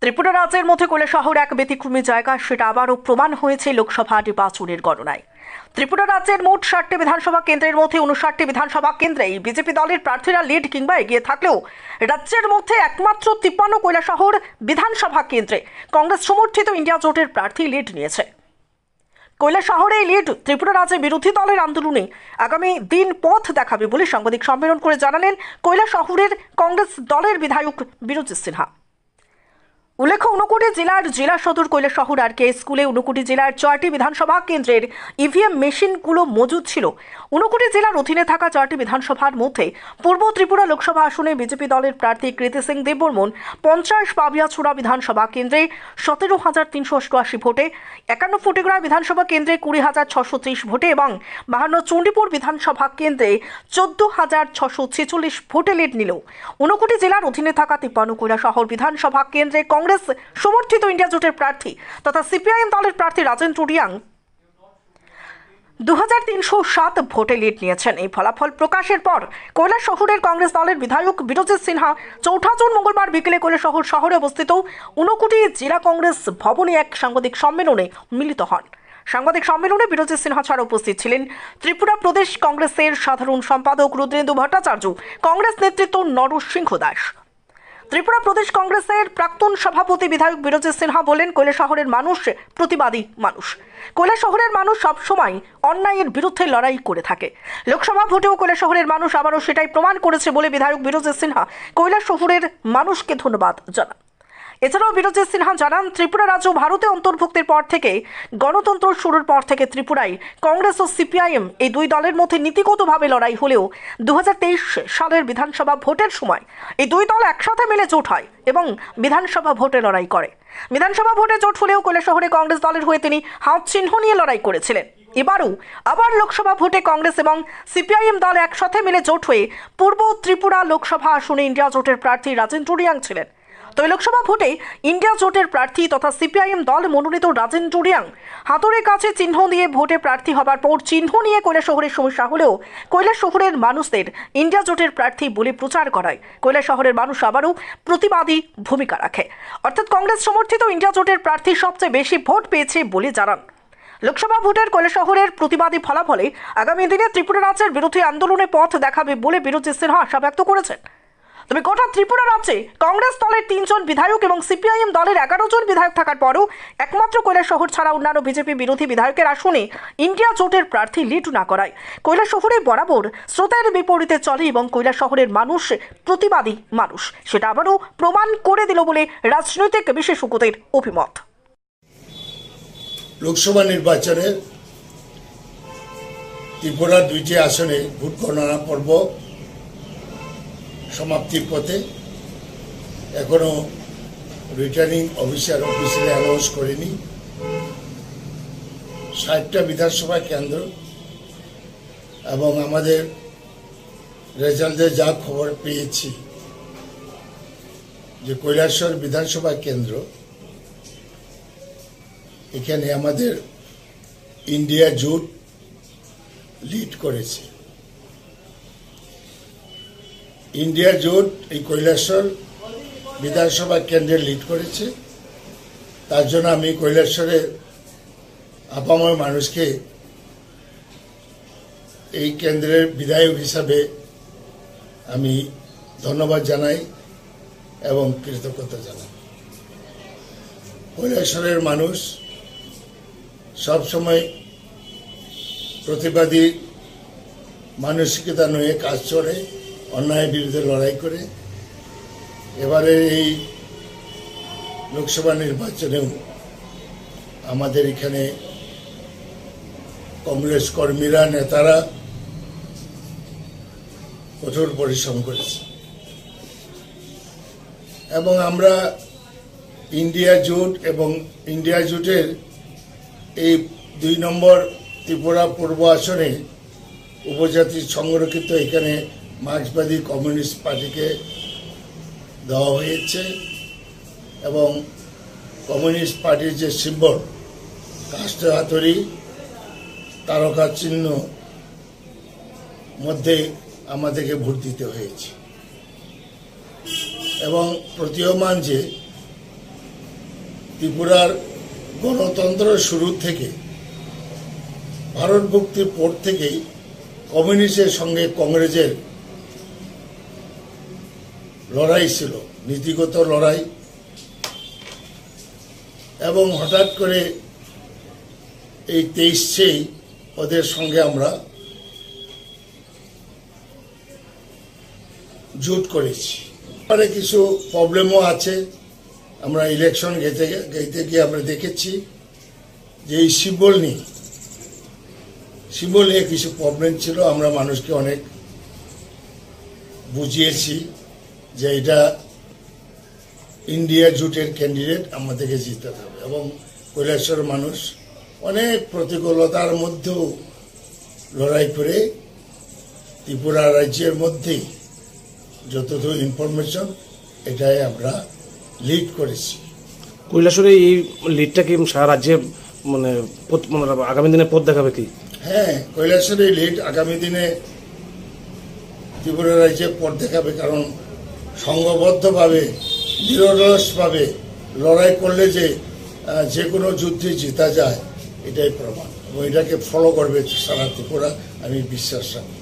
ত্রিপুরা রাজ্যের মধ্যে কৈলাসহর এক ব্যতিক্রমী জায়গা, সেটা আবারও প্রমাণ হয়েছে লোকসভা নির্বাচনের গণনায়। ত্রিপুরা রাজ্যের মোট 60টি বিধানসভা কেন্দ্রের মধ্যে 59টি বিধানসভা কেন্দ্রেই বিজেপি দলের প্রার্থীরা লিড কিংবা এগিয়ে থাকলেও রাজ্যের মধ্যে একমাত্র 53 কৈলাসহর বিধানসভা কেন্দ্রে কংগ্রেস সমর্থিত ইন্ডিয়া জোটের প্রার্থী লিড নিয়েছে। কৈলাসহরে এই লিড ত্রিপুরা রাজ্যে বিরোধী দলের আন্দোলনে আগামী দিন পথ দেখাবে বলে সাংবাদিক সম্মেলন করে জানালেন কৈলাসহরের কংগ্রেস দলের বিধায়ক বিরোচিত সিনহা। উল্লেখ্য, ঊনকোটি জেলার জেলা সদর কৈলাসহর আর কে স্কুলে ঊনকোটি জেলার 4টি বিধানসভা কেন্দ্রের ইভিএম মেশিনগুলো মজুদ ছিল। ঊনকোটি জেলার অধীনে থাকা 4টি বিধানসভার মধ্যে পূর্ব ত্রিপুরা লোকসভা আসনে বিজেপি দলের প্রার্থী কৃতি সিং দেববর্মন 50 পাবিয়াছড়া বিধানসভা কেন্দ্রে 17,388 ভোটে, 51 ফটিকরা বিধানসভা কেন্দ্রে 20,630 ভোটে এবং 52 চণ্ডীপুর বিধানসভা কেন্দ্রে 14,646 ভোটে লিড নিল। ঊনকোটি জেলার অধীনে থাকা 53 কৈলাসহর বিধানসভা কেন্দ্রে কংগ্রেস সমর্থিত ইন্ডিয়া জোটের প্রার্থী তথা সিপিআইএম দলের প্রার্থী রাজেন্দ্র রিয়াং 2307 ভোটে লিড নিয়েছেন। এই ফলাফল প্রকাশের পর কৈলাসহরের কংগ্রেস দলের বিধায়ক বিরোচিত সিনহা 4 জুন মঙ্গলবার বিকেলে কৈলাসহর শহরে অবস্থিত ঊনকোটি জেলা কংগ্রেস ভবনে এক সাংবাদিক সম্মেলনে মিলিত হন। সাংবাদিক সম্মেলনে বিরোচিত সিনহা ছাড়া উপস্থিত ছিলেন ত্রিপুরা প্রদেশ কংগ্রেসের সাধারণ সম্পাদক রুদ্রেন্দু ভট্টাচার্য, কংগ্রেস নেতৃত্ব নরসিংহ দাস। ত্রিপুরা প্রদেশ কংগ্রেসের প্রাক্তন সভাপতি বিধায়ক বিরোচিত সিনহা বলেন, কৈলাসহরের মানুষ প্রতিবাদী মানুষ। কৈলাসহরের মানুষ সবসময় অন্যায়ের বিরুদ্ধে লড়াই করে থাকে। লোকসভা ভোটেও কৈলাসহরের মানুষ আবারও সেটাই প্রমাণ করেছে বলে বিধায়ক বিরোচিত সিনহা কৈলাসহরের মানুষকে ধন্যবাদ জানান। এছাড়াও বিরোচিত সিনহা জানান, ত্রিপুরা রাজ্য ভারতে অন্তর্ভুক্তির পর থেকে গণতন্ত্র শুরুর পর থেকে ত্রিপুরায় কংগ্রেস ও সিপিআইএম এই দুই দলের মধ্যে নীতিগতভাবে লড়াই হলেও 2023 সালের বিধানসভা ভোটের সময় এই দুই দল একসাথে মিলে জোট হয় এবং বিধানসভা ভোটে লড়াই করে। বিধানসভা ভোটে জোট হলেও কৈলাসহরে কংগ্রেস দলের হয়ে তিনি হাত চিহ্ন নিয়ে লড়াই করেছিলেন। এবারও আবার লোকসভা ভোটে কংগ্রেস এবং সিপিআইএম দল একসাথে মিলে জোট হয়ে পূর্ব ত্রিপুরা লোকসভা আসনে ইন্ডিয়া জোটের প্রার্থী রাজেন্দ্র রিয়াং ছিলেন। তবে লোকসভা ভোটে ইন্ডিয়া জোটের প্রার্থী তথা সিপিআইএম দল মনোনীত রাজেন্দ্র রিয়াং হাতুড়ির কাছে চিহ্ন দিয়ে ভোটে প্রার্থী হবার পর চিহ্ন নিয়ে কৈলাসহরের সমস্যা হলেও কৈলাসহরের মানুষদের ইন্ডিয়া জোটের প্রার্থী বলে প্রচার করায় কৈলাসহরের মানুষ আবারও প্রতিবাদী ভূমিকা রাখে। অর্থাৎ কংগ্রেস সমর্থিত ইন্ডিয়া জোটের প্রার্থী সবচেয়ে বেশি ভোট পেয়েছে বলে জানান। লোকসভা ভোটের কৈলাসহরের প্রতিবাদী ফলাফলে আগামী দিনে ত্রিপুরা রাজ্যের বিরোধী আন্দোলনে পথ দেখাবে বলে বিরোচিত সিনহা আশা ব্যক্ত করেছেন। তবে গোটা ত্রিপুরা রাজ্যে কংগ্রেস দলের 3 জন বিধায়ক এবং সিপিআইএম দলের 11 জন বিধায়ক থাকার পরও একমাত্র কৈলাসহর ছাড়া অন্যান্য বিজেপি বিরোধী বিধায়কের আসনে ইন্ডিয়া জোটের প্রার্থী লিড না করায় কৈলাসহরে বরাবর স্রোতের বিপরীতে চলে এবং কৈলাসহরের মানুষ প্রতিবাদী মানুষ, সেটা আবারও প্রমাণ করে দিল বলে রাজনৈতিক বিশেষজ্ঞদের অভিমত। লোকসভা নির্বাচনে ত্রিপুরার 2টি আসনে ভোট গণনা পর্ব সমাপ্তির পথে। এখনো রিটার্নিং অফিসার অফিসিয়ালি অ্যানাউন্স করেনি। 60টা বিধানসভা কেন্দ্র এবং আমাদের রেজাল্টে যা খবর পেয়েছি যে কৈলাসহর বিধানসভা কেন্দ্র, এখানে আমাদের ইন্ডিয়া জোট লিড করেছে। ইন্ডিয়া জোট এই কৈলাসহর বিধানসভা কেন্দ্রে লিড করেছে। তার জন্য আমি কৈলাসহরের আপামর মানুষকে এই কেন্দ্রের বিধায়ক হিসাবে আমি ধন্যবাদ জানাই এবং কৃতজ্ঞতা জানাই। কৈলাসহরের মানুষ সবসময় প্রতিবাদী মানসিকতা নিয়ে কাজ করে, অন্যায়ের বিরুদ্ধে লড়াই করে। এবারে এই লোকসভা নির্বাচনেও আমাদের এখানে কংগ্রেস কর্মীরা, নেতারা কঠোর পরিশ্রম করেছে এবং আমরা ইন্ডিয়া জোট এবং ইন্ডিয়া জোটের এই 2 নম্বর ত্রিপুরা পূর্ব আসনে উপজাতি সংরক্ষিত এখানে মার্ক্সবাদী কমিউনিস্ট পার্টিকে দেওয়া হয়েছে এবং কমিউনিস্ট পার্টির যে সিম্বল কাষ্ঠ হাতুড়ি তারকা চিহ্ন মধ্যে আমাদেরকে ভোট দিতে হয়েছে এবং প্রতীয়মান যে ত্রিপুরার গণতন্ত্র শুরু থেকে ভারত মুক্তির পর থেকেই কমিউনিস্টের সঙ্গে কংগ্রেসের লড়াই ছিল, নীতিগত লড়াই। এবং হঠাৎ করে এই 23 ওদের সঙ্গে আমরা জোট করেছি। পরে কিছু প্রবলেমও আছে। আমরা ইলেকশন গেতে গিয়ে আমরা দেখেছি যে এই সিম্বল নিয়ে কিছু প্রবলেম ছিল। আমরা মানুষকে অনেক বুঝিয়েছি যে এটা ইন্ডিয়া জোটের ক্যান্ডিডেট, আমাদেরকে জিতাতে হবে। এবং কৈলাসহরের মানুষ অনেক প্রতিকূলতার মধ্যেও লড়াই করে ত্রিপুরা রাজ্যের মধ্যেই যতদূর ইনফরমেশন এটাই আমরা লিড করেছি। কৈলাসহরে এই লিডটা কি সারা রাজ্যে মানে আগামী দিনে পথ দেখাবে কি? হ্যাঁ, কৈলাসহরের লিড আগামী দিনে ত্রিপুরা রাজ্যে পথ দেখাবে, কারণ সংঘবদ্ধভাবে নিরলসভাবে লড়াই করলে যে কোনো যুদ্ধে জিতা যায় এটাই প্রমাণ, এবং এটাকে ফলো করবে সারা ত্রিপুরা, আমি বিশ্বাস রাখি।